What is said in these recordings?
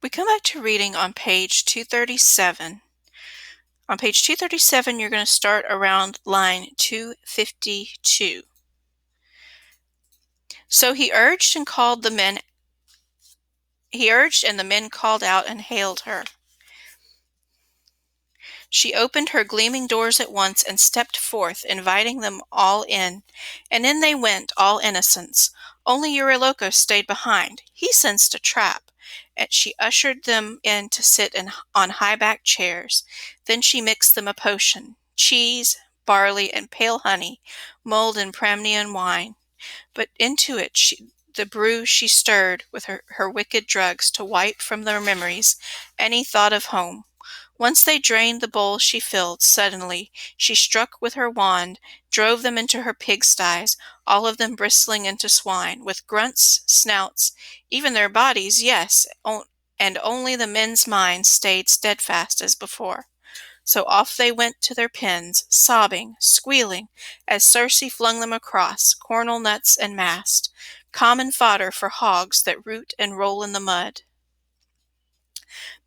We come back to reading on page 237. On page 237, you're going to start around line 252. So he urged and the men called out and hailed her. She opened her gleaming doors at once and stepped forth, inviting them all in. And in they went, all innocents. Only Eurylochus stayed behind. He sensed a trap, and she ushered them in to sit on high-backed chairs. Then she mixed them a potion, cheese, barley, and pale honey, mulled in Pramnian wine. But into it the brew she stirred with her wicked drugs to wipe from their memories any thought of home. Once they drained the bowl she filled, suddenly she struck with her wand, drove them into her pigsties, all of them bristling into swine, with grunts, snouts, even their bodies, yes, and only the men's minds stayed steadfast as before. So off they went to their pens, sobbing, squealing, as Circe flung them across, cornel nuts and mast, common fodder for hogs that root and roll in the mud.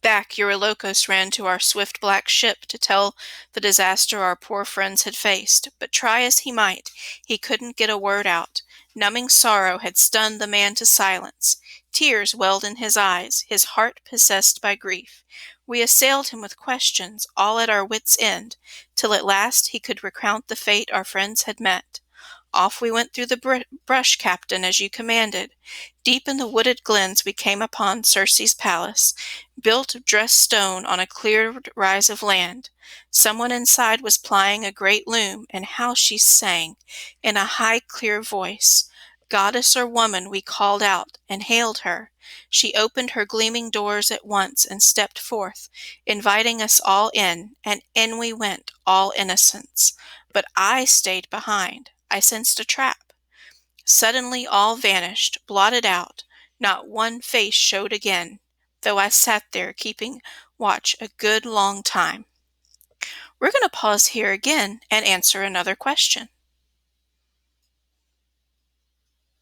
Back Eurylochus ran to our swift black ship to tell the disaster our poor friends had faced, but try as he might, he couldn't get a word out. Numbing sorrow had stunned the man to silence. Tears welled in his eyes, his heart possessed by grief. We assailed him with questions, all at our wits' end, till at last he could recount the fate our friends had met. Off we went through the brush, Captain, as you commanded. Deep in the wooded glens we came upon Circe's palace, built of dressed stone on a cleared rise of land. Someone inside was plying a great loom, and how she sang, in a high, clear voice. Goddess or woman, we called out, and hailed her. She opened her gleaming doors at once and stepped forth, inviting us all in, and in we went, all innocents. But I stayed behind. I sensed a trap. Suddenly all vanished, blotted out. Not one face showed again, though I sat there keeping watch a good long time. We're going to pause here again and answer another question.